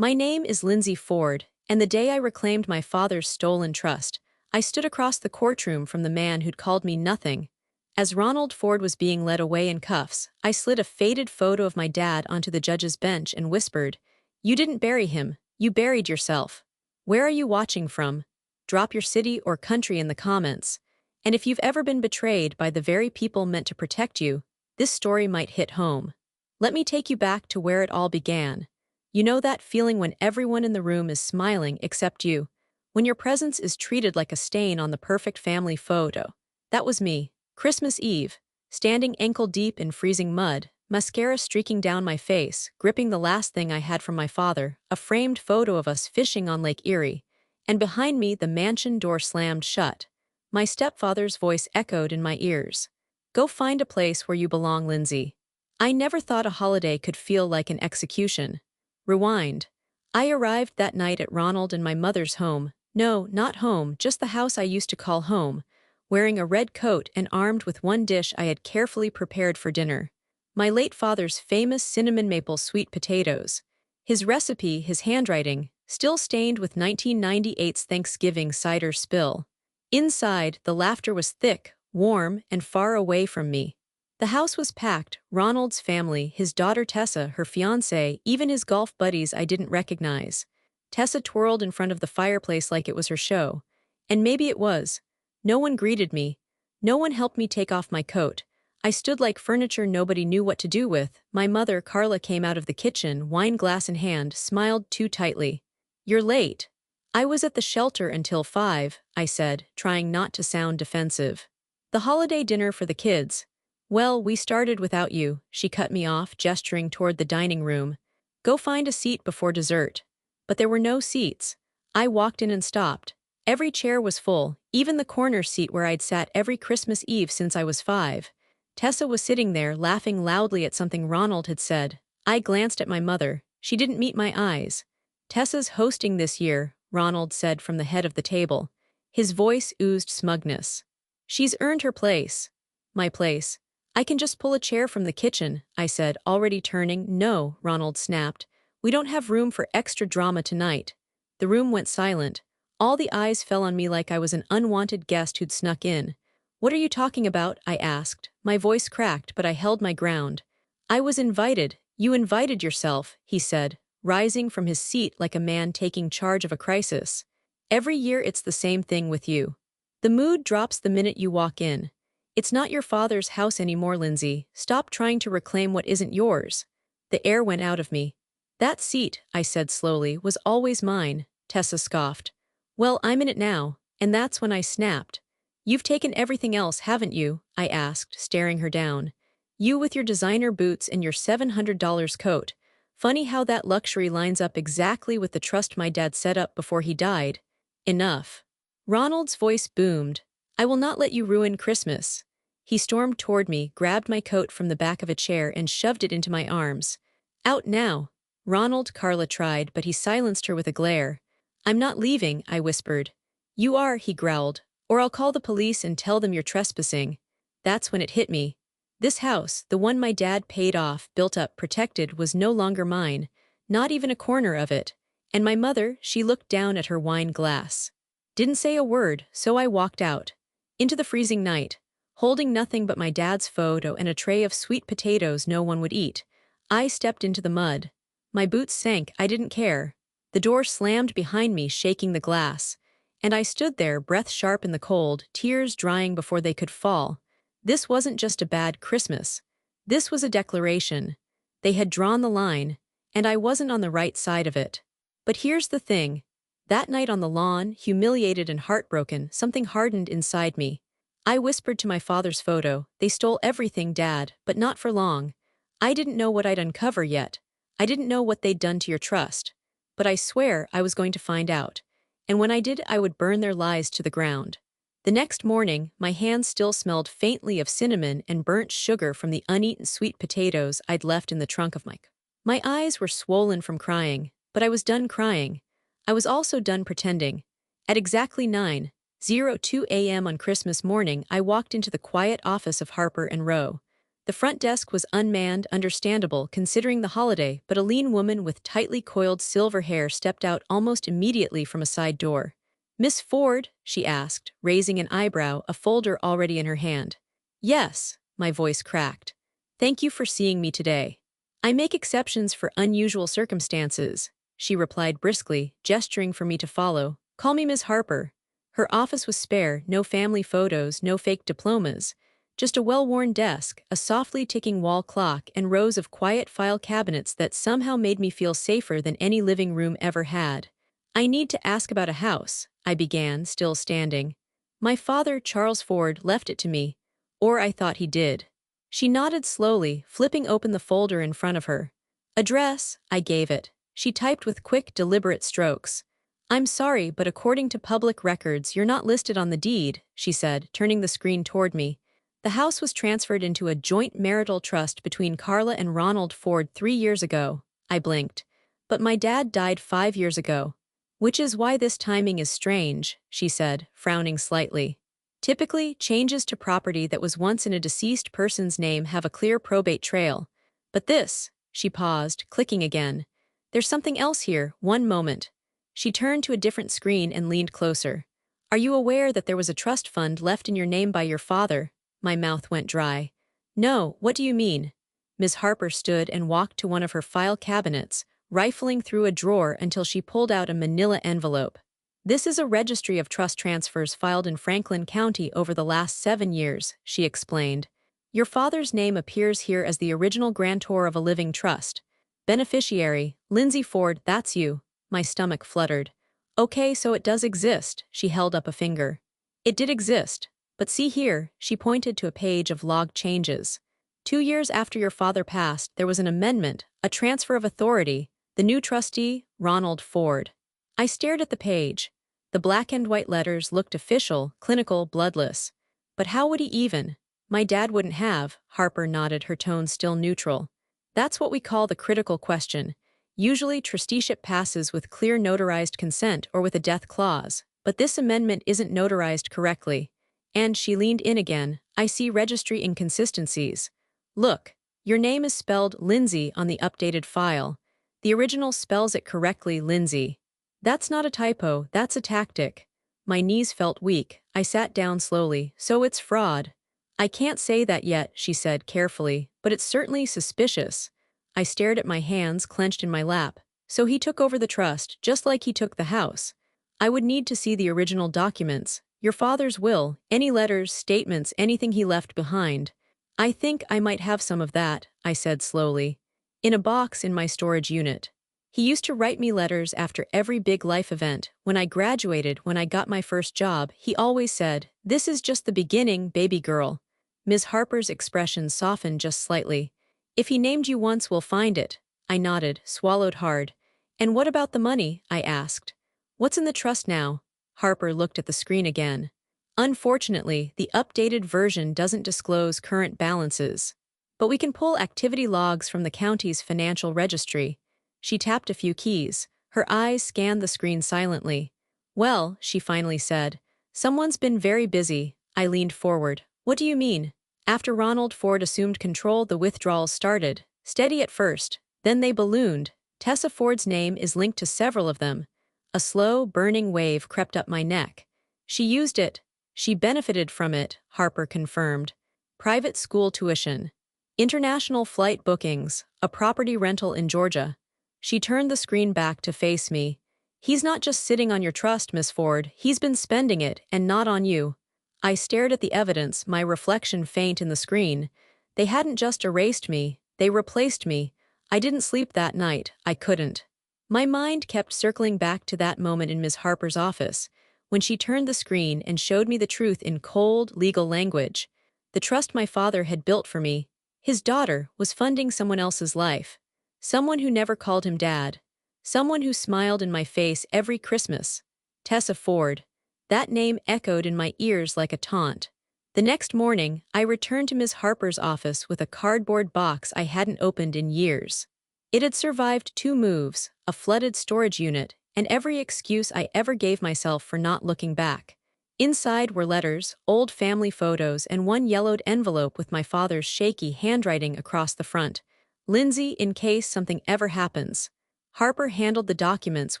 My name is Lindsay Ford, and the day I reclaimed my father's stolen trust, I stood across the courtroom from the man who'd called me nothing. As Ronald Ford was being led away in cuffs, I slid a faded photo of my dad onto the judge's bench and whispered, "You didn't bury him, you buried yourself. Where are you watching from? Drop your city or country in the comments. And if you've ever been betrayed by the very people meant to protect you, this story might hit home. Let me take you back to where it all began. You know that feeling when everyone in the room is smiling except you? When your presence is treated like a stain on the perfect family photo? That was me. Christmas Eve, standing ankle-deep in freezing mud, mascara streaking down my face, gripping the last thing I had from my father, a framed photo of us fishing on Lake Erie. And behind me the mansion door slammed shut. My stepfather's voice echoed in my ears. "Go find a place where you belong, Lindsay." I never thought a holiday could feel like an execution. Rewind. I arrived that night at Ronald and my mother's home. No, not home, just the house I used to call home, wearing a red coat and armed with one dish I had carefully prepared for dinner. My late father's famous cinnamon maple sweet potatoes. His recipe, his handwriting, still stained with 1998's Thanksgiving cider spill. Inside, the laughter was thick, warm, and far away from me. The house was packed, Ronald's family, his daughter Tessa, her fiancé, even his golf buddies I didn't recognize. Tessa twirled in front of the fireplace like it was her show. And maybe it was. No one greeted me. No one helped me take off my coat. I stood like furniture nobody knew what to do with. My mother, Carla, came out of the kitchen, wine glass in hand, smiled too tightly. "You're late." "I was at the shelter until 5, I said, trying not to sound defensive. "The holiday dinner for the kids." "Well, we started without you," she cut me off, gesturing toward the dining room. "Go find a seat before dessert." But there were no seats. I walked in and stopped. Every chair was full, even the corner seat where I'd sat every Christmas Eve since I was 5. Tessa was sitting there, laughing loudly at something Ronald had said. I glanced at my mother. She didn't meet my eyes. "Tessa's hosting this year," Ronald said from the head of the table. His voice oozed smugness. "She's earned her place." "My place? I can just pull a chair from the kitchen," I said, already turning. "No," Ronald snapped. "We don't have room for extra drama tonight." The room went silent. All the eyes fell on me like I was an unwanted guest who'd snuck in. "What are you talking about?" I asked. My voice cracked, but I held my ground. "I was invited. You invited yourself," he said, rising from his seat like a man taking charge of a crisis. "Every year it's the same thing with you. The mood drops the minute you walk in. It's not your father's house anymore, Lindsay. Stop trying to reclaim what isn't yours." The air went out of me. "That seat," I said slowly, "was always mine," Tessa scoffed. "Well, I'm in it now," and that's when I snapped. "You've taken everything else, haven't you?" I asked, staring her down. "You with your designer boots and your $700 coat. Funny how that luxury lines up exactly with the trust my dad set up before he died." "Enough." Ronald's voice boomed. "I will not let you ruin Christmas." He stormed toward me, grabbed my coat from the back of a chair, and shoved it into my arms. "Out now." Ronald, Carla tried, but he silenced her with a glare. "I'm not leaving," I whispered. "You are," he growled, "or I'll call the police and tell them you're trespassing." That's when it hit me. This house, the one my dad paid off, built up, protected, was no longer mine, not even a corner of it. And my mother, she looked down at her wine glass. Didn't say a word, so I walked out. Into the freezing night, holding nothing but my dad's photo and a tray of sweet potatoes no one would eat. I stepped into the mud. My boots sank, I didn't care. The door slammed behind me, shaking the glass. And I stood there, breath sharp in the cold, tears drying before they could fall. This wasn't just a bad Christmas. This was a declaration. They had drawn the line, and I wasn't on the right side of it. But here's the thing. That night on the lawn, humiliated and heartbroken, something hardened inside me. I whispered to my father's photo, "They stole everything, Dad, but not for long." I didn't know what I'd uncover yet. I didn't know what they'd done to your trust. But I swear I was going to find out. And when I did, I would burn their lies to the ground. The next morning, my hands still smelled faintly of cinnamon and burnt sugar from the uneaten sweet potatoes I'd left in the trunk of my car. My eyes were swollen from crying, but I was done crying. I was also done pretending. At exactly 9:02 a.m. on Christmas morning, I walked into the quiet office of Harper and Row. The front desk was unmanned, understandable considering the holiday, but a lean woman with tightly coiled silver hair stepped out almost immediately from a side door. "Miss Ford?" she asked, raising an eyebrow, a folder already in her hand. "Yes," my voice cracked. "Thank you for seeing me today. I make exceptions for unusual circumstances," she replied briskly, gesturing for me to follow. "Call me Miss Harper." Her office was spare, no family photos, no fake diplomas. Just a well-worn desk, a softly ticking wall clock, and rows of quiet file cabinets that somehow made me feel safer than any living room ever had. "I need to ask about a house," I began, still standing. "My father, Charles Ford, left it to me. Or I thought he did." She nodded slowly, flipping open the folder in front of her. "Address," I gave it. She typed with quick, deliberate strokes. "I'm sorry, but according to public records, you're not listed on the deed," she said, turning the screen toward me. "The house was transferred into a joint marital trust between Carla and Ronald Ford 3 years ago." I blinked. "But my dad died 5 years ago. Which is why this timing is strange," she said, frowning slightly. "Typically, changes to property that was once in a deceased person's name have a clear probate trail. But this," she paused, clicking again. "There's something else here, one moment." She turned to a different screen and leaned closer. "Are you aware that there was a trust fund left in your name by your father?" My mouth went dry. "No, what do you mean?" Ms. Harper stood and walked to one of her file cabinets, rifling through a drawer until she pulled out a manila envelope. "This is a registry of trust transfers filed in Franklin County over the last 7 years, she explained. "Your father's name appears here as the original grantor of a living trust. Beneficiary, Lindsay Ford, that's you." My stomach fluttered. "Okay, so it does exist," she held up a finger. "It did exist. But see here," she pointed to a page of logged changes. "2 years after your father passed, there was an amendment, a transfer of authority. The new trustee, Ronald Ford." I stared at the page. The black and white letters looked official, clinical, bloodless. "But how would he even?" "My dad wouldn't have," Harper nodded, her tone still neutral. "That's what we call the critical question. Usually trusteeship passes with clear notarized consent or with a death clause, but this amendment isn't notarized correctly." And she leaned in again. "I see registry inconsistencies. Look, your name is spelled Lindsay on the updated file. The original spells it correctly, Lindsay. That's not a typo, that's a tactic." My knees felt weak. I sat down slowly. "So it's fraud." "I can't say that yet," she said carefully, "but it's certainly suspicious." I stared at my hands clenched in my lap. "So he took over the trust, just like he took the house." "I would need to see the original documents. Your father's will, any letters, statements, anything he left behind." "I think I might have some of that," I said slowly. "In a box in my storage unit. He used to write me letters after every big life event. When I graduated, when I got my first job, he always said, 'This is just the beginning, baby girl.'" Ms. Harper's expression softened just slightly. "If he named you once, we'll find it." I nodded, swallowed hard. "And what about the money?" I asked. "What's in the trust now?" Harper looked at the screen again. "Unfortunately, the updated version doesn't disclose current balances. But we can pull activity logs from the county's financial registry." She tapped a few keys. Her eyes scanned the screen silently. "Well," she finally said, "someone's been very busy." I leaned forward. "What do you mean?" "After Ronald Ford assumed control, the withdrawals started. Steady at first. Then they ballooned. Tessa Ford's name is linked to several of them." A slow, burning wave crept up my neck. "She used it. She benefited from it," Harper confirmed. "Private school tuition. International flight bookings. A property rental in Georgia." She turned the screen back to face me. "He's not just sitting on your trust, Miss Ford. He's been spending it, and not on you." I stared at the evidence, my reflection faint in the screen. They hadn't just erased me, they replaced me. I didn't sleep that night, I couldn't. My mind kept circling back to that moment in Ms. Harper's office, when she turned the screen and showed me the truth in cold, legal language. The trust my father had built for me, his daughter, was funding someone else's life. Someone who never called him dad. Someone who smiled in my face every Christmas. Tessa Ford. That name echoed in my ears like a taunt. The next morning, I returned to Ms. Harper's office with a cardboard box I hadn't opened in years. It had survived 2 moves, a flooded storage unit, and every excuse I ever gave myself for not looking back. Inside were letters, old family photos, and one yellowed envelope with my father's shaky handwriting across the front. Lindsay, in case something ever happens. Harper handled the documents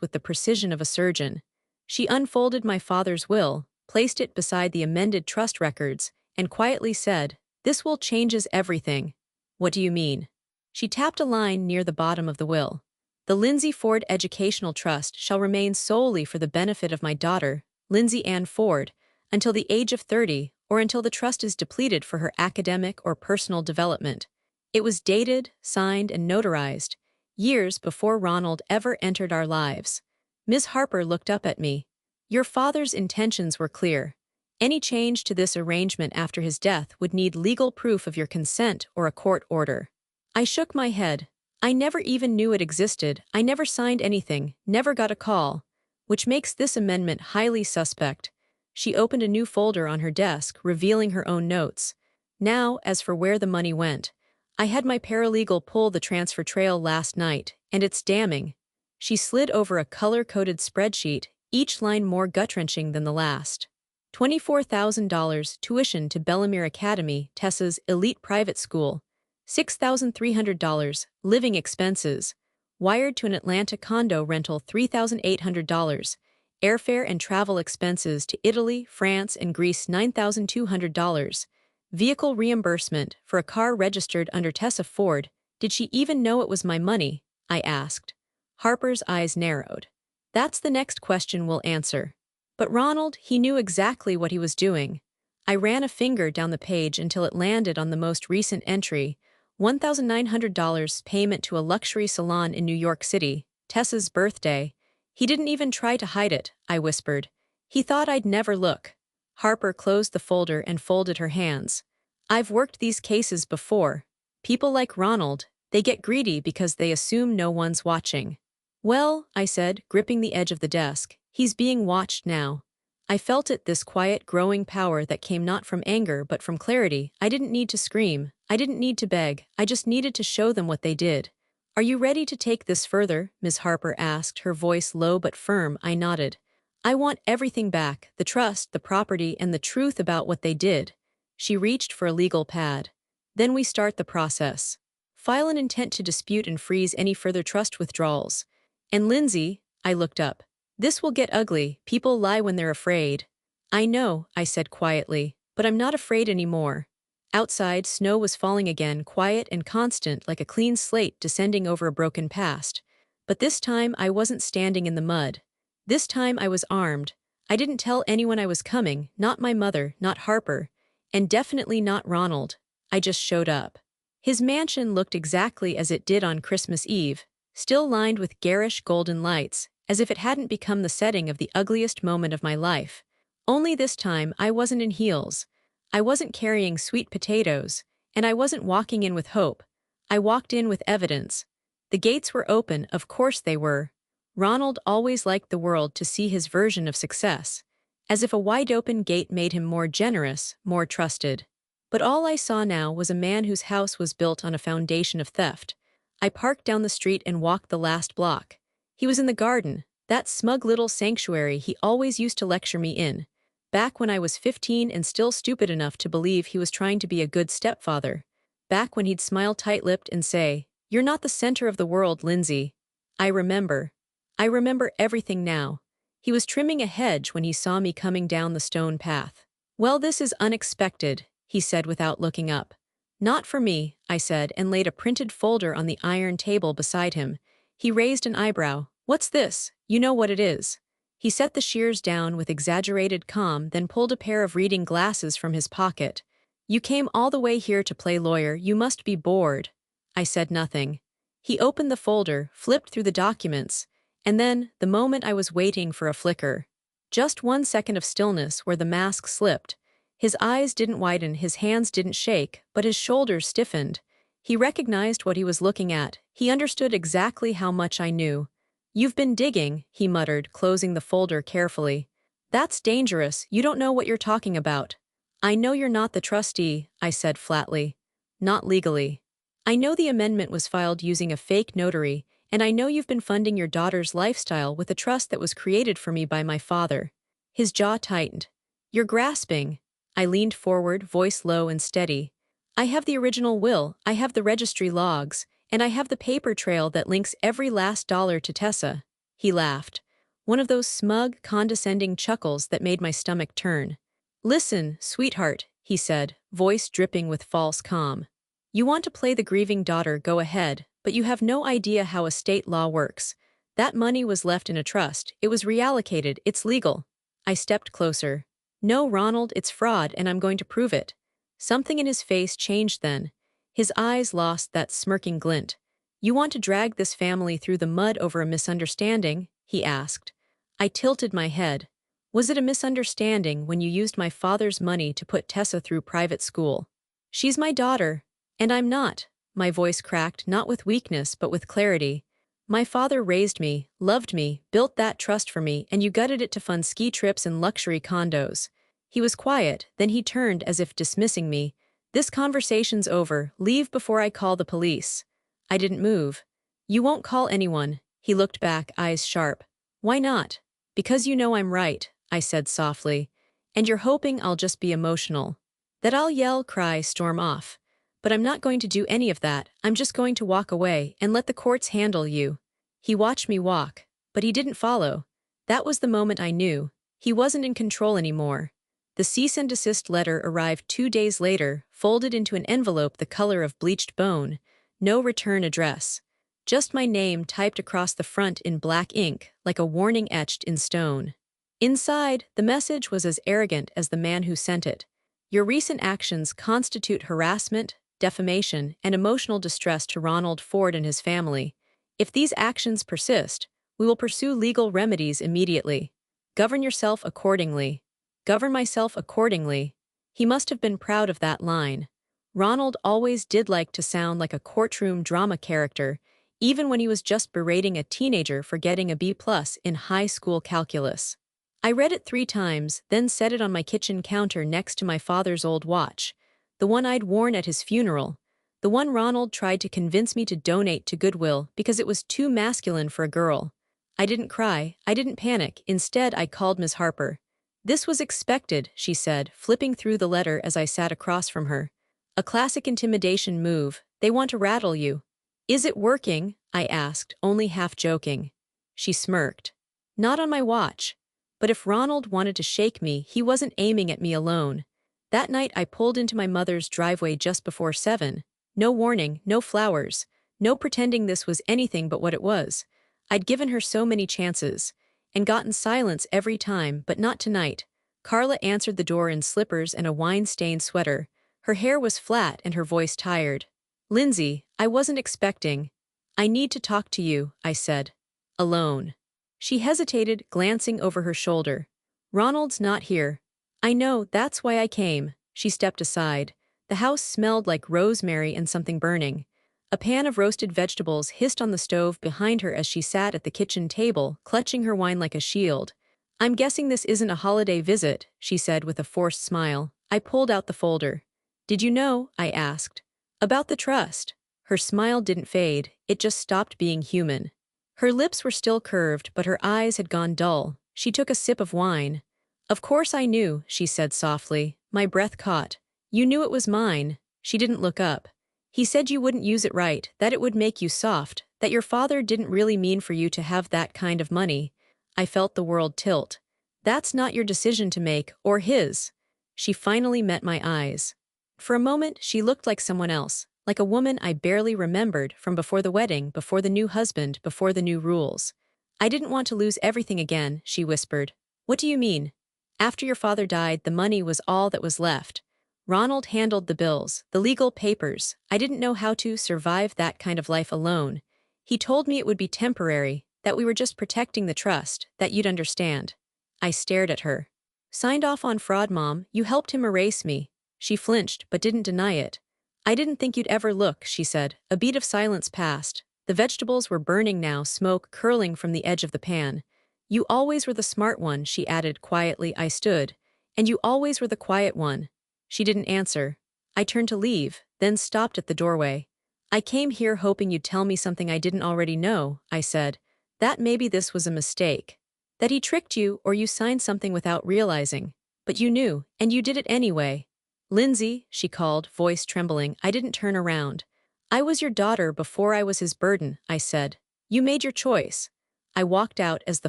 with the precision of a surgeon. She unfolded my father's will, placed it beside the amended trust records, and quietly said, "This will changes everything." "What do you mean?" She tapped a line near the bottom of the will. "The Lindsay Ford Educational Trust shall remain solely for the benefit of my daughter, Lindsay Ann Ford, until the age of 30 or until the trust is depleted for her academic or personal development." It was dated, signed, and notarized, years before Ronald ever entered our lives. Ms. Harper looked up at me. "Your father's intentions were clear. Any change to this arrangement after his death would need legal proof of your consent or a court order." I shook my head. "I never even knew it existed. I never signed anything, never got a call. Which makes this amendment highly suspect." She opened a new folder on her desk, revealing her own notes. "Now, as for where the money went. I had my paralegal pull the transfer trail last night, and it's damning." She slid over a color-coded spreadsheet, each line more gut-wrenching than the last. $24,000 tuition to Bellemere Academy, Tessa's elite private school. $6,300 living expenses. Wired to an Atlanta condo rental $3,800. Airfare and travel expenses to Italy, France, and Greece $9,200. Vehicle reimbursement for a car registered under Tessa Ford. Did she even know it was my money? I asked. Harper's eyes narrowed. "That's the next question we'll answer." But Ronald, he knew exactly what he was doing. I ran a finger down the page until it landed on the most recent entry, $1,900 payment to a luxury salon in New York City, Tessa's birthday. "He didn't even try to hide it," I whispered. "He thought I'd never look." Harper closed the folder and folded her hands. "I've worked these cases before. People like Ronald, they get greedy because they assume no one's watching." "Well," I said, gripping the edge of the desk, "he's being watched now." I felt it, this quiet, growing power that came not from anger but from clarity. I didn't need to scream. I didn't need to beg. I just needed to show them what they did. "Are you ready to take this further?" Ms. Harper asked, her voice low but firm. I nodded. "I want everything back, the trust, the property, and the truth about what they did." She reached for a legal pad. "Then we start the process. File an intent to dispute and freeze any further trust withdrawals. And Lindsay," I looked up, "this will get ugly. People lie when they're afraid." "I know," I said quietly, "but I'm not afraid anymore." Outside, snow was falling again, quiet and constant, like a clean slate descending over a broken past. But this time I wasn't standing in the mud. This time I was armed. I didn't tell anyone I was coming, not my mother, not Harper, and definitely not Ronald. I just showed up. His mansion looked exactly as it did on Christmas Eve, still lined with garish golden lights, as if it hadn't become the setting of the ugliest moment of my life. Only this time I wasn't in heels. I wasn't carrying sweet potatoes, and I wasn't walking in with hope. I walked in with evidence. The gates were open, of course they were. Ronald always liked the world to see his version of success, as if a wide-open gate made him more generous, more trusted. But all I saw now was a man whose house was built on a foundation of theft. I parked down the street and walked the last block. He was in the garden, that smug little sanctuary he always used to lecture me in. Back when I was 15 and still stupid enough to believe he was trying to be a good stepfather. Back when he'd smile tight-lipped and say, "You're not the center of the world, Lindsay." I remember. I remember everything now. He was trimming a hedge when he saw me coming down the stone path. "Well, this is unexpected," he said without looking up. "Not for me," I said, and laid a printed folder on the iron table beside him. He raised an eyebrow. "What's this? You know what it is." He set the shears down with exaggerated calm, then pulled a pair of reading glasses from his pocket. "You came all the way here to play lawyer. You must be bored." I said nothing. He opened the folder, flipped through the documents, and then, the moment I was waiting for a flicker. Just 1 second of stillness where the mask slipped. His eyes didn't widen, his hands didn't shake, but his shoulders stiffened. He recognized what he was looking at. He understood exactly how much I knew. "You've been digging," he muttered, closing the folder carefully. "That's dangerous. You don't know what you're talking about." "I know you're not the trustee," I said flatly. "Not legally. I know the amendment was filed using a fake notary, and I know you've been funding your daughter's lifestyle with a trust that was created for me by my father." His jaw tightened. You're grasping. I leaned forward, voice low and steady. I have the original will, I have the registry logs, and I have the paper trail that links every last dollar to Tessa. He laughed. One of those smug, condescending chuckles that made my stomach turn. Listen, sweetheart, he said, voice dripping with false calm. You want to play the grieving daughter, go ahead, but you have no idea how estate law works. That money was left in a trust, it was reallocated, it's legal. I stepped closer. No, Ronald, it's fraud, and I'm going to prove it. Something in his face changed then. His eyes lost that smirking glint. You want to drag this family through the mud over a misunderstanding? He asked. I tilted my head. Was it a misunderstanding when you used my father's money to put Tessa through private school? She's my daughter. And I'm not. My voice cracked, not with weakness, but with clarity. My father raised me, loved me, built that trust for me, and you gutted it to fund ski trips and luxury condos. He was quiet, then he turned as if dismissing me. This conversation's over, leave before I call the police. I didn't move. You won't call anyone. He looked back, eyes sharp. Why not? Because you know I'm right, I said softly. And you're hoping I'll just be emotional. That I'll yell, cry, storm off. But I'm not going to do any of that, I'm just going to walk away and let the courts handle you. He watched me walk, but he didn't follow. That was the moment I knew. He wasn't in control anymore. The cease and desist letter arrived 2 days later, folded into an envelope the color of bleached bone. No return address. Just my name typed across the front in black ink, like a warning etched in stone. Inside, the message was as arrogant as the man who sent it. Your recent actions constitute harassment, defamation, and emotional distress to Ronald Ford and his family. If these actions persist, we will pursue legal remedies immediately. Govern yourself accordingly. Govern myself accordingly. He must have been proud of that line. Ronald always did like to sound like a courtroom drama character, even when he was just berating a teenager for getting a B+ in high school calculus. I read it 3 times, then set it on my kitchen counter next to my father's old watch, the one I'd worn at his funeral, the one Ronald tried to convince me to donate to Goodwill because it was too masculine for a girl. I didn't cry, I didn't panic, instead I called Ms. Harper. This was expected, she said, flipping through the letter as I sat across from her. A classic intimidation move, they want to rattle you. Is it working? I asked, only half joking. She smirked. Not on my watch. But if Ronald wanted to shake me, he wasn't aiming at me alone. That night I pulled into my mother's driveway just before 7. No warning, no flowers, no pretending this was anything but what it was. I'd given her so many chances, and gotten silence every time, but not tonight. Carla answered the door in slippers and a wine-stained sweater. Her hair was flat and her voice tired. Lindsay, I wasn't expecting. I need to talk to you, I said. Alone. She hesitated, glancing over her shoulder. Ronald's not here. I know, that's why I came. She stepped aside. The house smelled like rosemary and something burning. A pan of roasted vegetables hissed on the stove behind her as she sat at the kitchen table, clutching her wine like a shield. I'm guessing this isn't a holiday visit, she said with a forced smile. I pulled out the folder. Did you know? I asked. About the trust. Her smile didn't fade, it just stopped being human. Her lips were still curved, but her eyes had gone dull. She took a sip of wine. Of course I knew, she said softly. My breath caught. You knew it was mine. She didn't look up. He said you wouldn't use it right, that it would make you soft, that your father didn't really mean for you to have that kind of money. I felt the world tilt. That's not your decision to make, or his. She finally met my eyes. For a moment, she looked like someone else, like a woman I barely remembered from before the wedding, before the new husband, before the new rules. I didn't want to lose everything again, she whispered. What do you mean? After your father died, the money was all that was left. Ronald handled the bills, the legal papers. I didn't know how to survive that kind of life alone. He told me it would be temporary, that we were just protecting the trust, that you'd understand. I stared at her. Signed off on fraud, Mom, you helped him erase me. She flinched, but didn't deny it. I didn't think you'd ever look, she said. A beat of silence passed. The vegetables were burning now, smoke curling from the edge of the pan. You always were the smart one, she added quietly. I stood. And you always were the quiet one. She didn't answer. I turned to leave, then stopped at the doorway. I came here hoping you'd tell me something I didn't already know, I said. That maybe this was a mistake. That he tricked you or you signed something without realizing. But you knew, and you did it anyway. Lindsay, she called, voice trembling. I didn't turn around. I was your daughter before I was his burden, I said. You made your choice. I walked out as the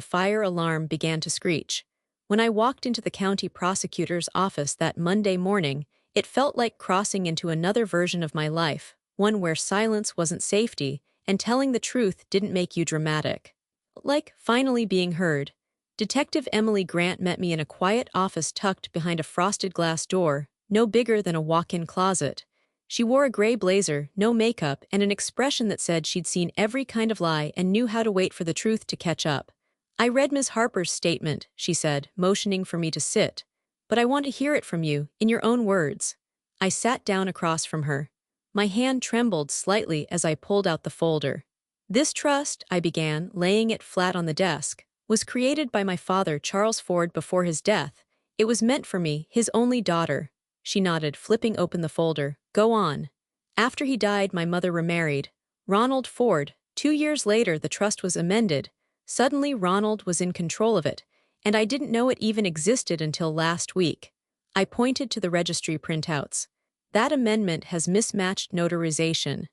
fire alarm began to screech. When I walked into the county prosecutor's office that Monday morning, it felt like crossing into another version of my life, one where silence wasn't safety, and telling the truth didn't make you dramatic. Like finally being heard. Detective Emily Grant met me in a quiet office tucked behind a frosted glass door, no bigger than a walk-in closet. She wore a gray blazer, no makeup, and an expression that said she'd seen every kind of lie and knew how to wait for the truth to catch up. I read Ms. Harper's statement, she said, motioning for me to sit. But I want to hear it from you, in your own words. I sat down across from her. My hand trembled slightly as I pulled out the folder. This trust, I began, laying it flat on the desk, was created by my father, Charles Ford, before his death. It was meant for me, his only daughter. She nodded, flipping open the folder. Go on. After he died, my mother remarried. Ronald Ford. 2 years later, the trust was amended. Suddenly, Ronald was in control of it, and I didn't know it even existed until last week. I pointed to the registry printouts. That amendment has mismatched notarization.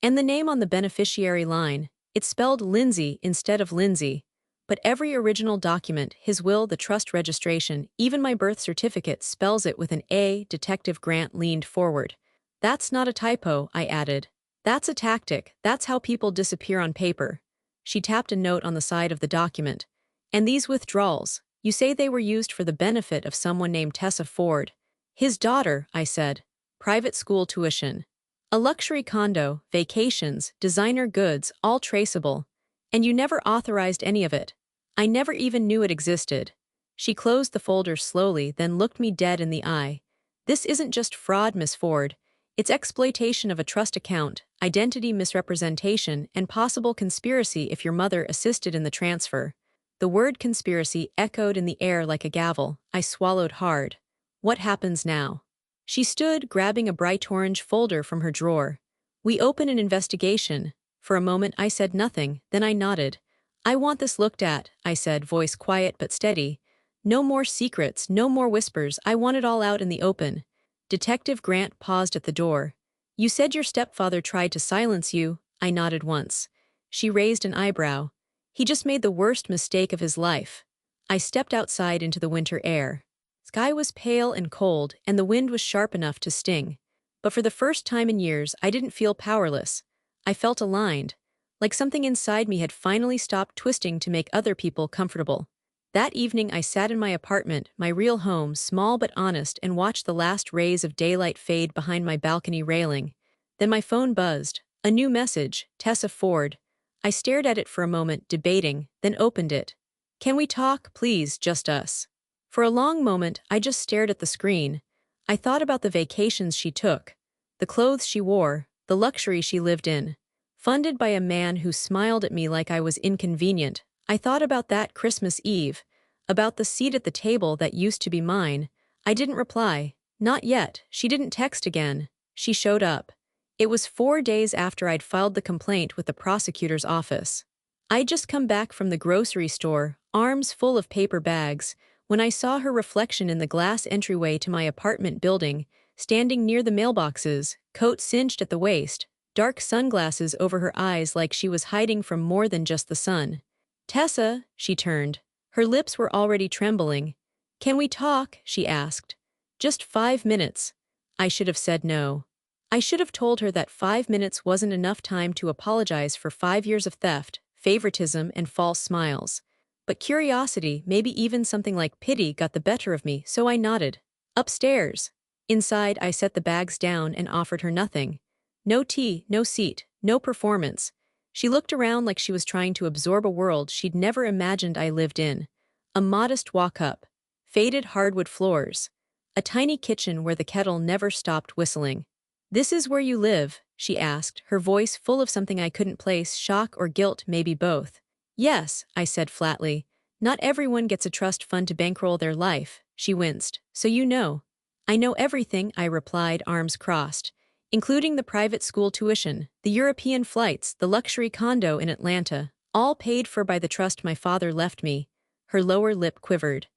And the name on the beneficiary line, it's spelled Lindsay instead of Lindsay. But every original document, his will, the trust registration, even my birth certificate spells it with an A. Detective Grant leaned forward. That's not a typo, I added. That's a tactic. That's how people disappear on paper. She tapped a note on the side of the document. And these withdrawals, you say they were used for the benefit of someone named Tessa Ford. His daughter, I said. Private school tuition. A luxury condo, vacations, designer goods, all traceable. And you never authorized any of it. I never even knew it existed. She closed the folder slowly, then looked me dead in the eye. This isn't just fraud, Miss Ford. It's exploitation of a trust account, identity misrepresentation, and possible conspiracy if your mother assisted in the transfer. The word conspiracy echoed in the air like a gavel. I swallowed hard. What happens now? She stood, grabbing a bright orange folder from her drawer. We open an investigation. For a moment I said nothing, then I nodded. I want this looked at, I said, voice quiet but steady. No more secrets, no more whispers, I want it all out in the open. Detective Grant paused at the door. You said your stepfather tried to silence you. I nodded once. She raised an eyebrow. He just made the worst mistake of his life. I stepped outside into the winter air. Sky was pale and cold, and the wind was sharp enough to sting. But for the first time in years, I didn't feel powerless. I felt aligned, like something inside me had finally stopped twisting to make other people comfortable. That evening I sat in my apartment, my real home, small but honest, and watched the last rays of daylight fade behind my balcony railing. Then my phone buzzed. A new message, Tessa Ford. I stared at it for a moment, debating, then opened it. Can we talk, please, just us? For a long moment, I just stared at the screen. I thought about the vacations she took, the clothes she wore, the luxury she lived in. Funded by a man who smiled at me like I was inconvenient, I thought about that Christmas Eve, about the seat at the table that used to be mine. I didn't reply. Not yet. She didn't text again. She showed up. It was 4 days after I'd filed the complaint with the prosecutor's office. I'd just come back from the grocery store, arms full of paper bags, when I saw her reflection in the glass entryway to my apartment building, standing near the mailboxes, coat cinched at the waist, dark sunglasses over her eyes like she was hiding from more than just the sun. Tessa, she turned. Her lips were already trembling. Can we talk? She asked. Just 5 minutes. I should have said no. I should have told her that 5 minutes wasn't enough time to apologize for 5 years of theft, favoritism, and false smiles. But curiosity, maybe even something like pity, got the better of me, so I nodded. Upstairs. Inside, I set the bags down and offered her nothing. No tea, no seat, no performance. She looked around like she was trying to absorb a world she'd never imagined I lived in. A modest walk-up. Faded hardwood floors. A tiny kitchen where the kettle never stopped whistling. This is where you live, she asked, her voice full of something I couldn't place, shock or guilt, maybe both. Yes, I said flatly. Not everyone gets a trust fund to bankroll their life, she winced. So you know. I know everything, I replied, arms crossed. Including the private school tuition, the European flights, the luxury condo in Atlanta, all paid for by the trust my father left me. Her lower lip quivered.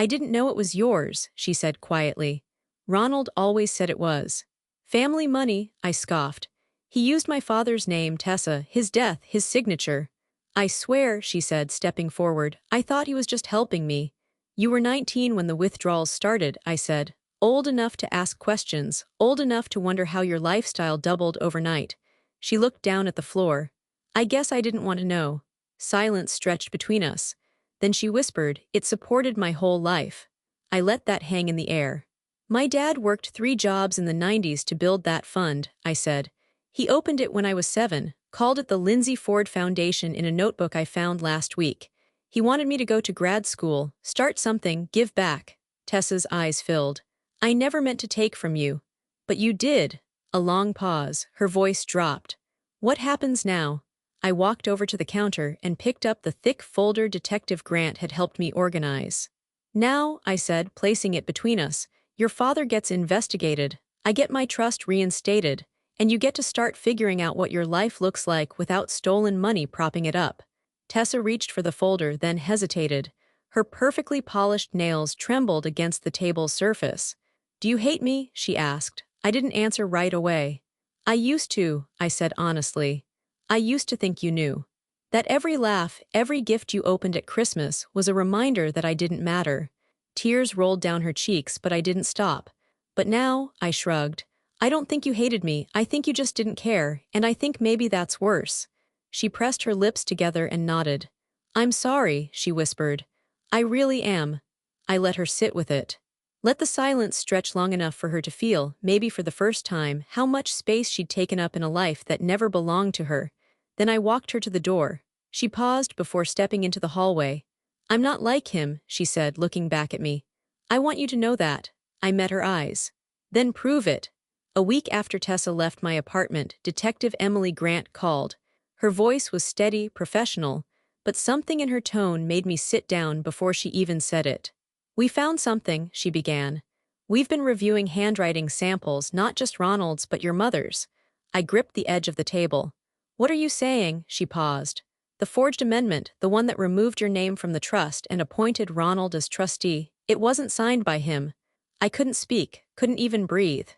I didn't know it was yours, she said quietly. Ronald always said it was. Family money, I scoffed. He used my father's name, Tessa, his death, his signature. I swear, she said, stepping forward, I thought he was just helping me. You were 19 when the withdrawals started, I said. Old enough to ask questions, old enough to wonder how your lifestyle doubled overnight. She looked down at the floor. I guess I didn't want to know. Silence stretched between us. Then she whispered, it supported my whole life. I let that hang in the air. My dad worked 3 jobs in the 90s to build that fund, I said. He opened it when I was 7, called it the Lindsay Ford Foundation in a notebook I found last week. He wanted me to go to grad school, start something, give back. Tessa's eyes filled. I never meant to take from you. But you did. A long pause, her voice dropped. What happens now? I walked over to the counter and picked up the thick folder Detective Grant had helped me organize. Now, I said, placing it between us, your father gets investigated, I get my trust reinstated, and you get to start figuring out what your life looks like without stolen money propping it up. Tessa reached for the folder, then hesitated. Her perfectly polished nails trembled against the table's surface. Do you hate me? She asked. I didn't answer right away. I used to, I said honestly. I used to think you knew. That every laugh, every gift you opened at Christmas was a reminder that I didn't matter. Tears rolled down her cheeks, but I didn't stop. But now, I shrugged. I don't think you hated me, I think you just didn't care, and I think maybe that's worse. She pressed her lips together and nodded. I'm sorry, she whispered. I really am. I let her sit with it. Let the silence stretch long enough for her to feel, maybe for the first time, how much space she'd taken up in a life that never belonged to her. Then I walked her to the door. She paused before stepping into the hallway. I'm not like him, she said, looking back at me. I want you to know that. I met her eyes. Then prove it. A week after Tessa left my apartment, Detective Emily Grant called. Her voice was steady, professional, but something in her tone made me sit down before she even said it. We found something, she began. We've been reviewing handwriting samples, not just Ronald's but your mother's. I gripped the edge of the table. What are you saying? She paused. The forged amendment, the one that removed your name from the trust and appointed Ronald as trustee, it wasn't signed by him. I couldn't speak, couldn't even breathe.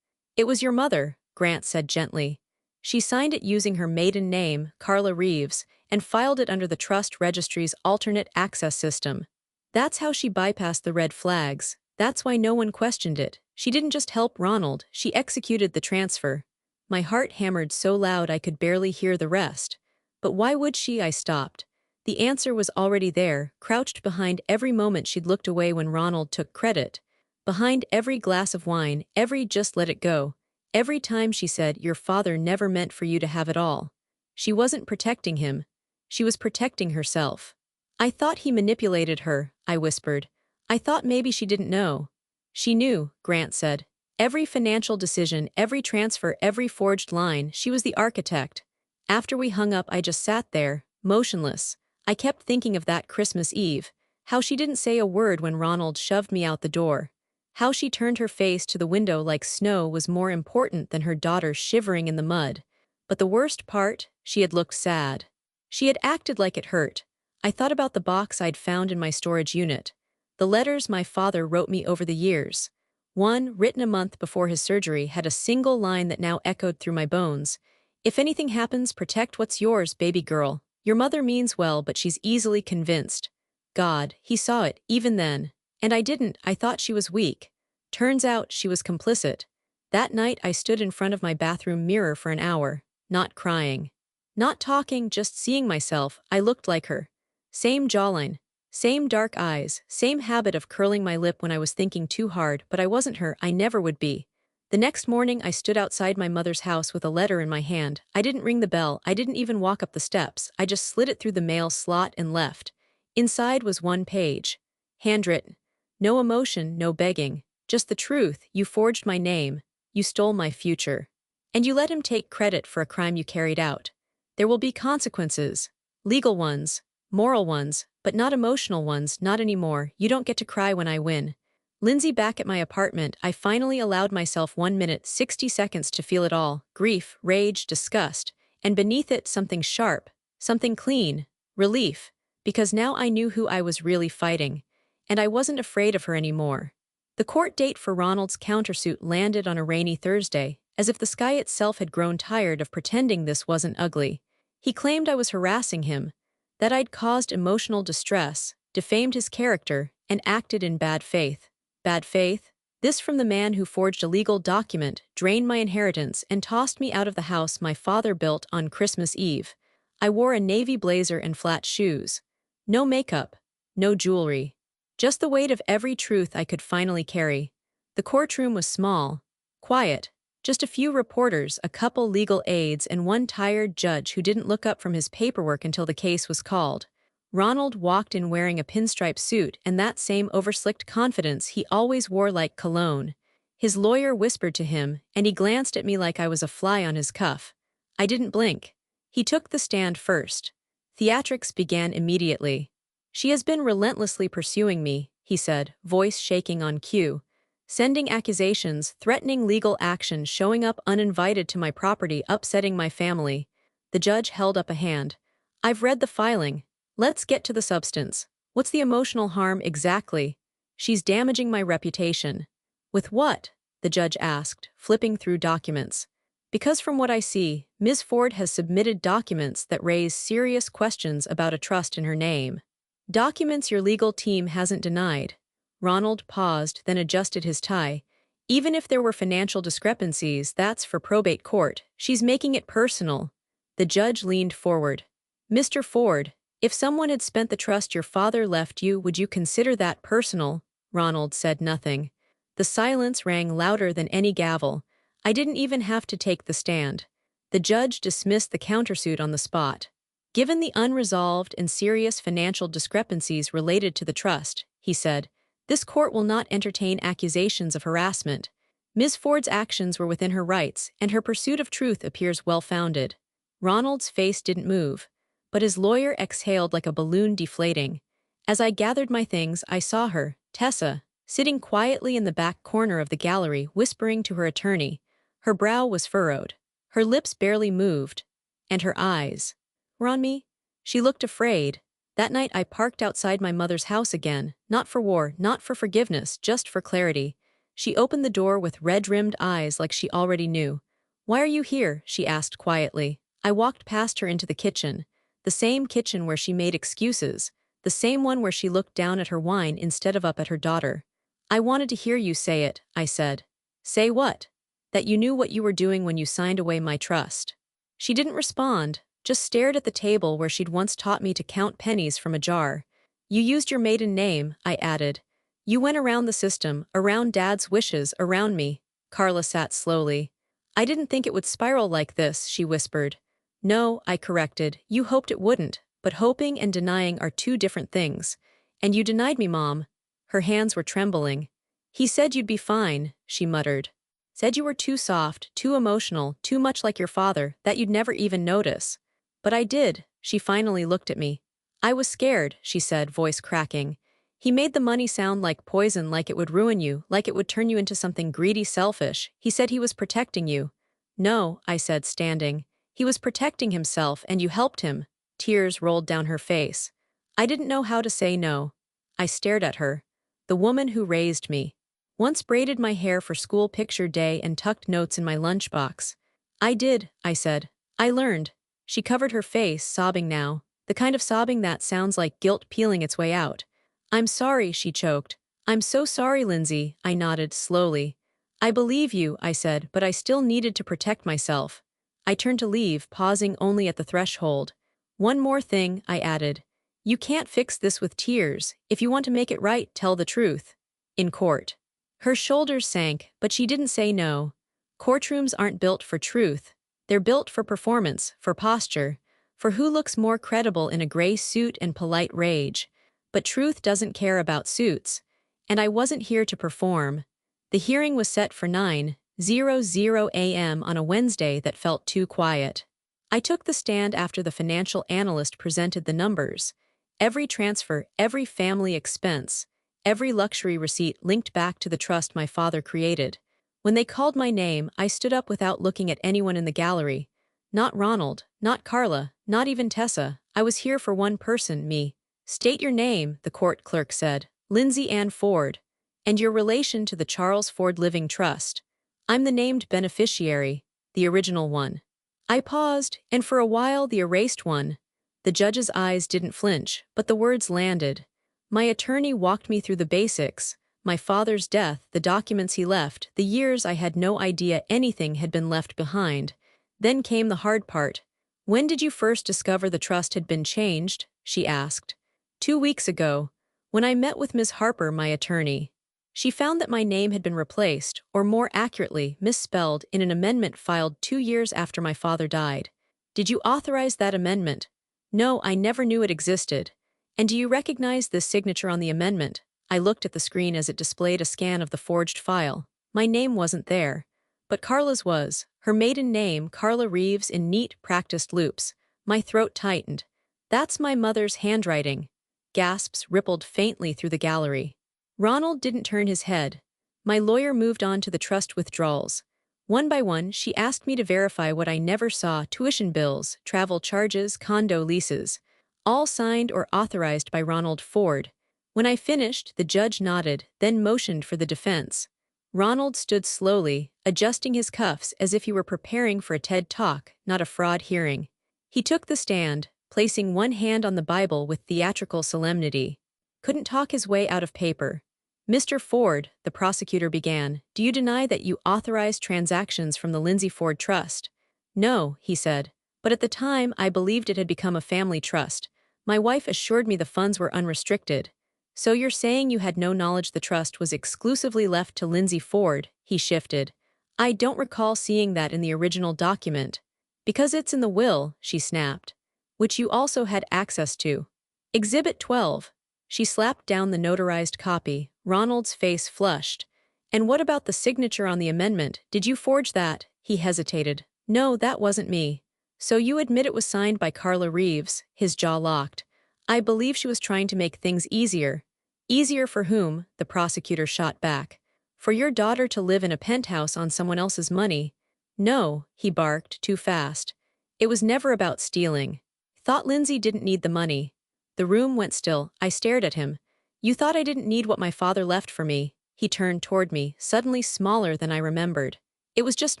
It was your mother, Grant said gently. She signed it using her maiden name, Carla Reeves, and filed it under the trust registry's alternate access system. That's how she bypassed the red flags. That's why no one questioned it. She didn't just help Ronald, she executed the transfer. My heart hammered so loud I could barely hear the rest. But why would she? I stopped. The answer was already there, crouched behind every moment she'd looked away when Ronald took credit. Behind every glass of wine, every just let it go. Every time she said, your father never meant for you to have it all. She wasn't protecting him. She was protecting herself. I thought he manipulated her, I whispered. I thought maybe she didn't know. She knew, Grant said. Every financial decision, every transfer, every forged line, she was the architect. After we hung up, I just sat there, motionless. I kept thinking of that Christmas Eve, how she didn't say a word when Ronald shoved me out the door. How she turned her face to the window like snow was more important than her daughter shivering in the mud. But the worst part, she had looked sad. She had acted like it hurt. I thought about the box I'd found in my storage unit. The letters my father wrote me over the years. One, written a month before his surgery, had a single line that now echoed through my bones. If anything happens, protect what's yours, baby girl. Your mother means well, but she's easily convinced. God, he saw it, even then. And I didn't, I thought she was weak. Turns out she was complicit. That night I stood in front of my bathroom mirror for an hour, not crying. Not talking, just seeing myself. I looked like her. Same jawline, same dark eyes, same habit of curling my lip when I was thinking too hard, but I wasn't her, I never would be. The next morning I stood outside my mother's house with a letter in my hand. I didn't ring the bell, I didn't even walk up the steps, I just slid it through the mail slot and left. Inside was one page. Handwritten. No emotion, no begging. Just the truth, you forged my name, you stole my future. And you let him take credit for a crime you carried out. There will be consequences. Legal ones. Moral ones, but not emotional ones, not anymore. You don't get to cry when I win. Lindsay, back at my apartment, I finally allowed myself 1 minute, 60 seconds to feel it all. Grief, rage, disgust. And beneath it, something sharp. Something clean. Relief. Because now I knew who I was really fighting. and I wasn't afraid of her anymore. The court date for Ronald's countersuit landed on a rainy Thursday, as if the sky itself had grown tired of pretending this wasn't ugly. He claimed I was harassing him, that I'd caused emotional distress, defamed his character, and acted in bad faith. Bad faith? This from the man who forged a legal document, drained my inheritance, and tossed me out of the house my father built on Christmas Eve. I wore a navy blazer and flat shoes. No makeup, no jewelry. Just the weight of every truth I could finally carry. The courtroom was small, quiet, just a few reporters, a couple legal aides, and one tired judge who didn't look up from his paperwork until the case was called. Ronald walked in wearing a pinstripe suit and that same overslicked confidence he always wore like cologne. His lawyer whispered to him, and he glanced at me like I was a fly on his cuff. I didn't blink. He took the stand first. Theatrics began immediately. "She has been relentlessly pursuing me," he said, voice shaking on cue. "Sending accusations, threatening legal action, showing up uninvited to my property, upsetting my family." The judge held up a hand. "I've read the filing. Let's get to the substance. What's the emotional harm exactly?" "She's damaging my reputation." "With what?" the judge asked, flipping through documents. "Because from what I see, Ms. Ford has submitted documents that raise serious questions about a trust in her name. Documents your legal team hasn't denied." Ronald paused, then adjusted his tie. "Even if there were financial discrepancies, that's for probate court. She's making it personal." The judge leaned forward. "Mr. Ford, if someone had spent the trust your father left you, would you consider that personal?" Ronald said nothing. The silence rang louder than any gavel. I didn't even have to take the stand. The judge dismissed the countersuit on the spot. "Given the unresolved and serious financial discrepancies related to the trust," he said, "this court will not entertain accusations of harassment. Ms. Ford's actions were within her rights, and her pursuit of truth appears well-founded." Ronald's face didn't move, but his lawyer exhaled like a balloon deflating. As I gathered my things, I saw her, Tessa, sitting quietly in the back corner of the gallery, whispering to her attorney. Her brow was furrowed. Her lips barely moved. And her eyes were on me. She looked afraid. That night I parked outside my mother's house again, not for war, not for forgiveness, just for clarity. She opened the door with red-rimmed eyes like she already knew. "Why are you here?" she asked quietly. I walked past her into the kitchen. The same kitchen where she made excuses. The same one where she looked down at her wine instead of up at her daughter. "I wanted to hear you say it," I said. "Say what?" "That you knew what you were doing when you signed away my trust." She didn't respond, just stared at the table where she'd once taught me to count pennies from a jar. "You used your maiden name," I added. "You went around the system, around Dad's wishes, around me." Carla sat slowly. "I didn't think it would spiral like this," she whispered. "No," I corrected, "you hoped it wouldn't, but hoping and denying are two different things. And you denied me, Mom." Her hands were trembling. "He said you'd be fine," she muttered. "Said you were too soft, too emotional, too much like your father, that you'd never even notice." "But I did." She finally looked at me. "I was scared," she said, voice cracking. "He made the money sound like poison, like it would ruin you, like it would turn you into something greedy, selfish. He said he was protecting you." "No," I said, standing. "He was protecting himself, and you helped him." Tears rolled down her face. I didn't know how to say no. I stared at her. The woman who raised me. Once braided my hair for school picture day and tucked notes in my lunchbox. "I did," I said. "I learned." She covered her face, sobbing now. The kind of sobbing that sounds like guilt peeling its way out. "I'm sorry," she choked. "I'm so sorry, Lindsay," I nodded slowly. "I believe you," I said, but I still needed to protect myself. I turned to leave, pausing only at the threshold. "One more thing," I added. "You can't fix this with tears. If you want to make it right, tell the truth." In court. Her shoulders sank, but she didn't say no. Courtrooms aren't built for truth. They're built for performance, for posture, for who looks more credible in a gray suit and polite rage. But truth doesn't care about suits. And I wasn't here to perform. The hearing was set for 9:00 a.m. on a Wednesday that felt too quiet. I took the stand after the financial analyst presented the numbers. Every transfer, every family expense, every luxury receipt linked back to the trust my father created. When they called my name, I stood up without looking at anyone in the gallery. Not Ronald, not Carla, not even Tessa. I was here for one person, me. "State your name," the court clerk said. Lindsay Ann Ford. And your relation to the Charles Ford Living Trust. I'm the named beneficiary, the original one. I paused, and for a while the erased one. The judge's eyes didn't flinch, but the words landed. My attorney walked me through the basics: my father's death, the documents he left, the years I had no idea anything had been left behind. Then came the hard part. When did you first discover the trust had been changed? She asked. 2 weeks ago, when I met with Ms. Harper, my attorney. She found that my name had been replaced, or more accurately, misspelled, in an amendment filed 2 years after my father died. Did you authorize that amendment? No, I never knew it existed. And do you recognize this signature on the amendment? I looked at the screen as it displayed a scan of the forged file. My name wasn't there. But Carla's was. Her maiden name, Carla Reeves, in neat, practiced loops. My throat tightened. That's my mother's handwriting. Gasps rippled faintly through the gallery. Ronald didn't turn his head. My lawyer moved on to the trust withdrawals. One by one, she asked me to verify what I never saw: tuition bills, travel charges, condo leases. All signed or authorized by Ronald Ford. When I finished, the judge nodded, then motioned for the defense. Ronald stood slowly, adjusting his cuffs as if he were preparing for a TED Talk, not a fraud hearing. He took the stand, placing one hand on the Bible with theatrical solemnity. Couldn't talk his way out of paper. Mr. Ford, the prosecutor began, do you deny that you authorized transactions from the Lindsay Ford Trust? No, he said. But at the time, I believed it had become a family trust. My wife assured me the funds were unrestricted. So you're saying you had no knowledge the trust was exclusively left to Lindsay Ford? He shifted. I don't recall seeing that in the original document. Because it's in the will, she snapped. Which you also had access to. Exhibit 12. She slapped down the notarized copy. Ronald's face flushed. And what about the signature on the amendment? Did you forge that? He hesitated. No, that wasn't me. So you admit it was signed by Carla Reeves? His jaw locked. I believe she was trying to make things easier. Easier for whom? The prosecutor shot back. For your daughter to live in a penthouse on someone else's money. No, he barked, too fast. It was never about stealing. Thought Lindsay didn't need the money. The room went still. I stared at him. You thought I didn't need what my father left for me. He turned toward me, suddenly smaller than I remembered. It was just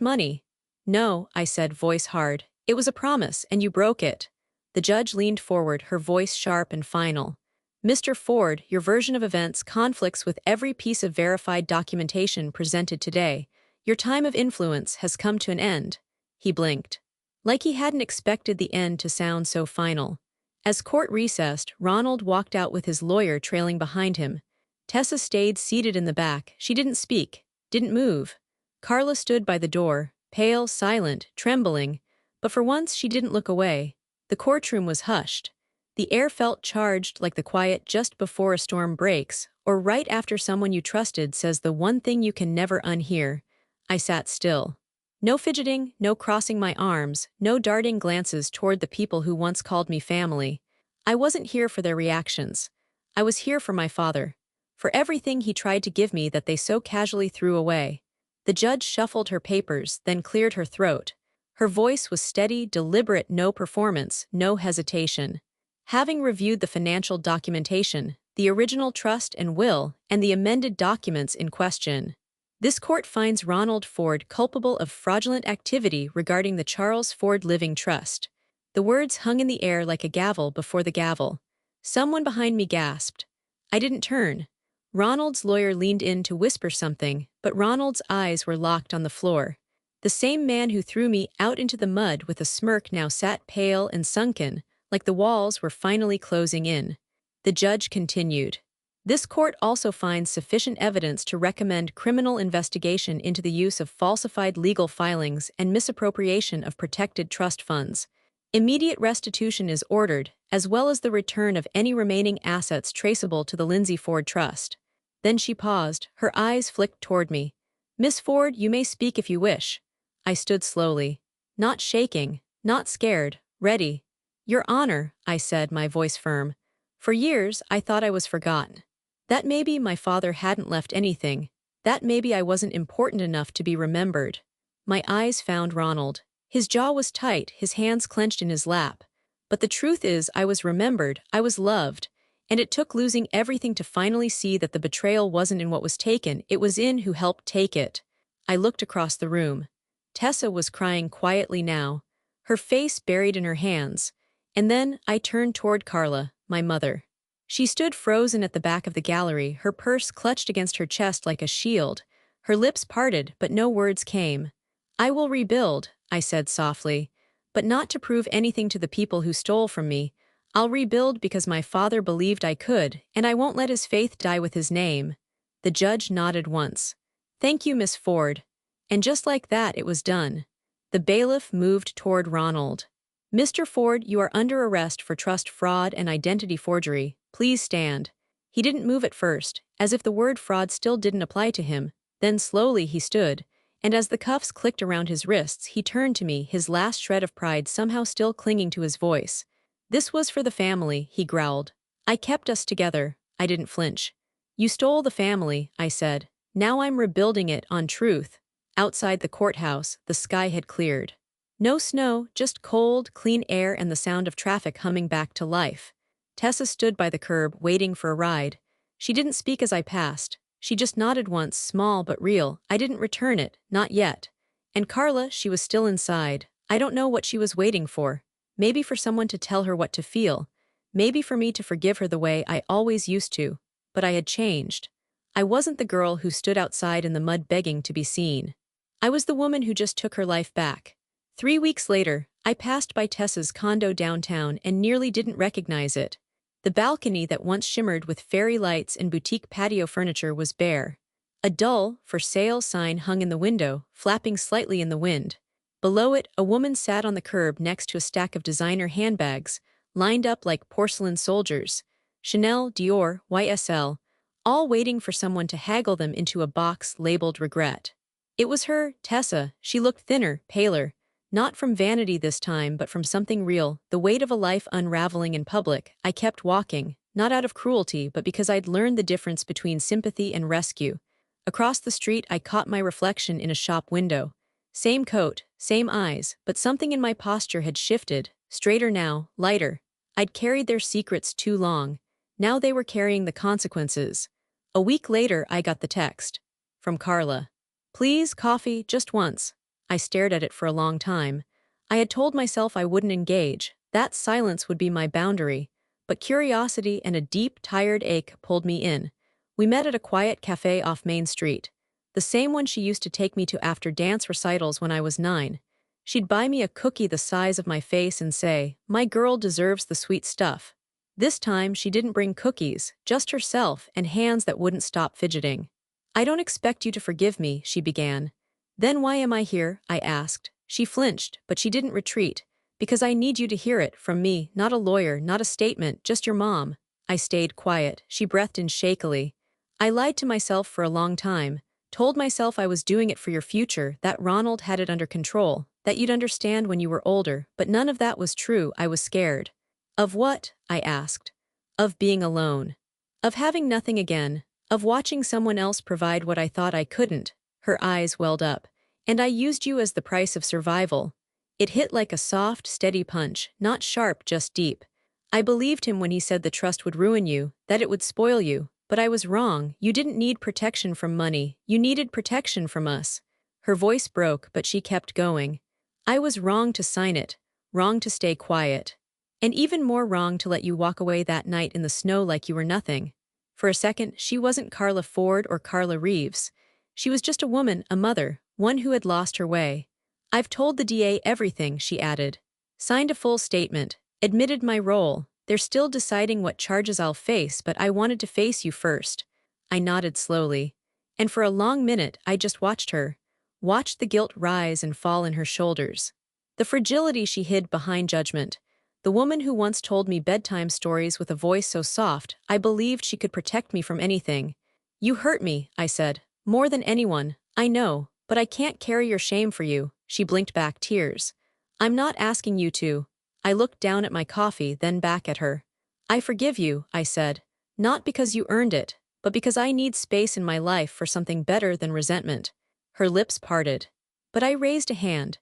money. No, I said, voice hard. It was a promise, and you broke it. The judge leaned forward, her voice sharp and final. Mr. Ford, your version of events conflicts with every piece of verified documentation presented today. Your time of influence has come to an end. He blinked. Like he hadn't expected the end to sound so final. As court recessed, Ronald walked out with his lawyer trailing behind him. Tessa stayed seated in the back. She didn't speak, didn't move. Carla stood by the door, pale, silent, trembling, but for once she didn't look away. The courtroom was hushed. The air felt charged, like the quiet just before a storm breaks, or right after someone you trusted says the one thing you can never unhear. I sat still. No fidgeting, no crossing my arms, no darting glances toward the people who once called me family. I wasn't here for their reactions. I was here for my father. For everything he tried to give me that they so casually threw away. The judge shuffled her papers, then cleared her throat. Her voice was steady, deliberate, no performance, no hesitation. Having reviewed the financial documentation, the original trust and will, and the amended documents in question, this court finds Ronald Ford culpable of fraudulent activity regarding the Charles Ford Living Trust. The words hung in the air like a gavel before the gavel. Someone behind me gasped. I didn't turn. Ronald's lawyer leaned in to whisper something, but Ronald's eyes were locked on the floor. The same man who threw me out into the mud with a smirk now sat pale and sunken, like the walls were finally closing in. The judge continued. This court also finds sufficient evidence to recommend criminal investigation into the use of falsified legal filings and misappropriation of protected trust funds. Immediate restitution is ordered, as well as the return of any remaining assets traceable to the Lindsay Ford Trust. Then she paused, her eyes flicked toward me. Miss Ford, you may speak if you wish. I stood slowly. Not shaking, not scared, ready. Your Honor, I said, my voice firm. For years, I thought I was forgotten. That maybe my father hadn't left anything. That maybe I wasn't important enough to be remembered. My eyes found Ronald. His jaw was tight, his hands clenched in his lap. But the truth is, I was remembered, I was loved. And it took losing everything to finally see that the betrayal wasn't in what was taken, it was in who helped take it. I looked across the room. Tessa was crying quietly now, her face buried in her hands. And then I turned toward Carla, my mother. She stood frozen at the back of the gallery, her purse clutched against her chest like a shield. Her lips parted, but no words came. "I will rebuild," I said softly, "but not to prove anything to the people who stole from me. I'll rebuild because my father believed I could, and I won't let his faith die with his name." The judge nodded once. "Thank you, Miss Ford." And just like that, it was done. The bailiff moved toward Ronald. "Mr. Ford, you are under arrest for trust fraud and identity forgery. Please stand." He didn't move at first, as if the word fraud still didn't apply to him. Then slowly he stood, and as the cuffs clicked around his wrists, he turned to me, his last shred of pride somehow still clinging to his voice. "This was for the family," he growled. "I kept us together." I didn't flinch. "You stole the family," I said. "Now I'm rebuilding it on truth." Outside the courthouse, the sky had cleared. No snow, just cold, clean air and the sound of traffic humming back to life. Tessa stood by the curb, waiting for a ride. She didn't speak as I passed. She just nodded once, small but real. I didn't return it, not yet. And Carla, she was still inside. I don't know what she was waiting for. Maybe for someone to tell her what to feel. Maybe for me to forgive her the way I always used to. But I had changed. I wasn't the girl who stood outside in the mud begging to be seen. I was the woman who just took her life back. 3 weeks later, I passed by Tessa's condo downtown and nearly didn't recognize it. The balcony that once shimmered with fairy lights and boutique patio furniture was bare. A dull, "for sale" sign hung in the window, flapping slightly in the wind. Below it, a woman sat on the curb next to a stack of designer handbags, lined up like porcelain soldiers. Chanel, Dior, YSL, all waiting for someone to haggle them into a box labeled regret. It was her, Tessa. She looked thinner, paler. Not from vanity this time, but from something real, the weight of a life unraveling in public. I kept walking, not out of cruelty, but because I'd learned the difference between sympathy and rescue. Across the street, I caught my reflection in a shop window. Same coat, same eyes, but something in my posture had shifted, straighter now, lighter. I'd carried their secrets too long. Now they were carrying the consequences. A week later, I got the text. From Carla. "Please, coffee, just once." I stared at it for a long time. I had told myself I wouldn't engage, that silence would be my boundary. But curiosity and a deep, tired ache pulled me in. We met at a quiet cafe off Main Street. The same one she used to take me to after dance recitals when I was 9. She'd buy me a cookie the size of my face and say, "My girl deserves the sweet stuff." This time she didn't bring cookies, just herself and hands that wouldn't stop fidgeting. "I don't expect you to forgive me," she began. "Then why am I here?" I asked. She flinched, but she didn't retreat. "Because I need you to hear it, from me, not a lawyer, not a statement, just your mom." I stayed quiet. She breathed in shakily. "I lied to myself for a long time. Told myself I was doing it for your future, that Ronald had it under control, that you'd understand when you were older, but none of that was true. I was scared." "Of what?" I asked. "Of being alone. Of having nothing again. Of watching someone else provide what I thought I couldn't." Her eyes welled up. "And I used you as the price of survival." It hit like a soft, steady punch, not sharp, just deep. "I believed him when he said the trust would ruin you, that it would spoil you. But I was wrong. You didn't need protection from money. You needed protection from us." Her voice broke, but she kept going. "I was wrong to sign it. Wrong to stay quiet. And even more wrong to let you walk away that night in the snow like you were nothing." For a second, she wasn't Carla Ford or Carla Reeves. She was just a woman, a mother, one who had lost her way. "I've told the DA everything," she added. "Signed a full statement. Admitted my role. They're still deciding what charges I'll face, but I wanted to face you first." I nodded slowly. And for a long minute, I just watched her. Watched the guilt rise and fall in her shoulders. The fragility she hid behind judgment. The woman who once told me bedtime stories with a voice so soft, I believed she could protect me from anything. "You hurt me," I said. "More than anyone. I know, but I can't carry your shame for you." She blinked back, tears. "I'm not asking you to." I looked down at my coffee, then back at her. "I forgive you," I said. "Not because you earned it, but because I need space in my life for something better than resentment." Her lips parted. But I raised a hand.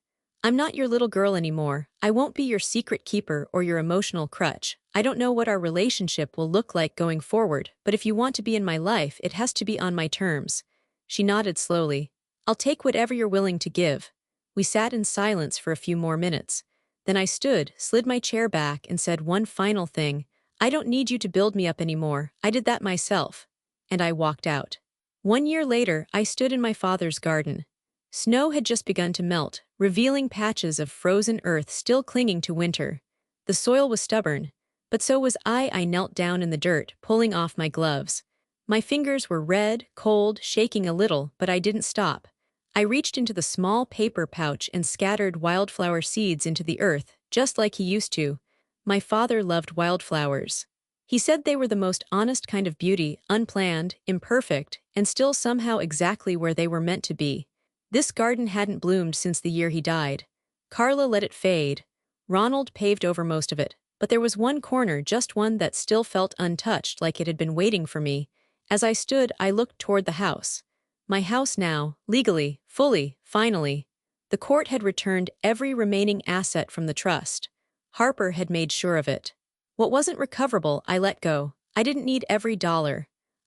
I'm not your little girl anymore. I won't be your secret keeper or your emotional crutch. I don't know what our relationship will look like going forward, but if you want to be in my life, it has to be on my terms. She nodded slowly. I'll take whatever you're willing to give. We sat in silence for a few more minutes. Then I stood, slid my chair back, and said one final thing. I don't need you to build me up anymore. I did that myself. And I walked out. 1 year later, I stood in my father's garden. Snow had just begun to melt, revealing patches of frozen earth still clinging to winter. The soil was stubborn, but so was I. I knelt down in the dirt, pulling off my gloves. My fingers were red, cold, shaking a little, but I didn't stop. I reached into the small paper pouch and scattered wildflower seeds into the earth, just like he used to. My father loved wildflowers. He said they were the most honest kind of beauty, unplanned, imperfect, and still somehow exactly where they were meant to be. This garden hadn't bloomed since the year he died. Carla let it fade. Ronald paved over most of it, but there was one corner, just one, that still felt untouched, like it had been waiting for me. As I stood, I looked toward the house. My house now, legally, fully, finally. The court had returned every remaining asset from the trust. Harper had made sure of it. What wasn't recoverable, I let go. I didn't need every dollar.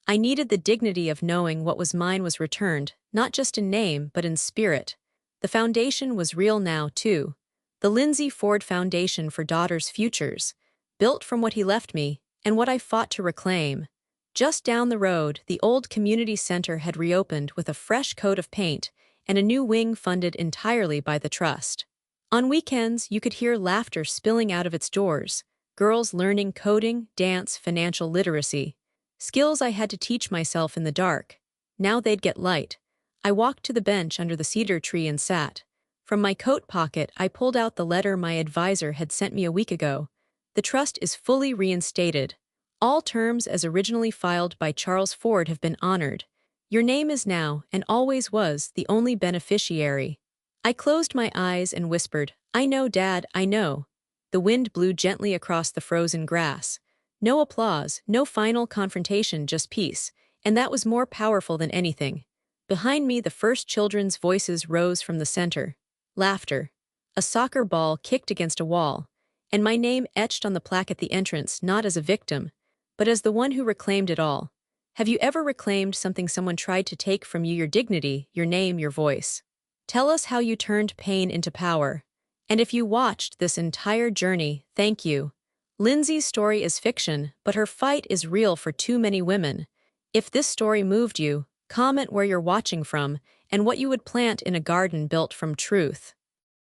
I needed the dignity of knowing what was mine was returned, not just in name, but in spirit. The foundation was real now, too. The Lindsay Ford Foundation for Daughters' Futures, built from what he left me, and what I fought to reclaim. Just down the road, the old community center had reopened with a fresh coat of paint and a new wing funded entirely by the trust. On weekends, you could hear laughter spilling out of its doors, girls learning coding, dance, financial literacy. Skills I had to teach myself in the dark. Now they'd get light. I walked to the bench under the cedar tree and sat. From my coat pocket, I pulled out the letter my advisor had sent me a week ago. The trust is fully reinstated. All terms as originally filed by Charles Ford have been honored. Your name is now, and always was, the only beneficiary. I closed my eyes and whispered, I know, Dad, I know. The wind blew gently across the frozen grass. No applause, no final confrontation, just peace, and that was more powerful than anything. Behind me, the first children's voices rose from the center. Laughter. A soccer ball kicked against a wall, and my name etched on the plaque at the entrance, not as a victim, but as the one who reclaimed it all. Have you ever reclaimed something someone tried to take from you? Your dignity, your name, your voice. Tell us how you turned pain into power. And if you watched this entire journey, thank you. Lindsay's story is fiction, but her fight is real for too many women. If this story moved you, comment where you're watching from and what you would plant in a garden built from truth.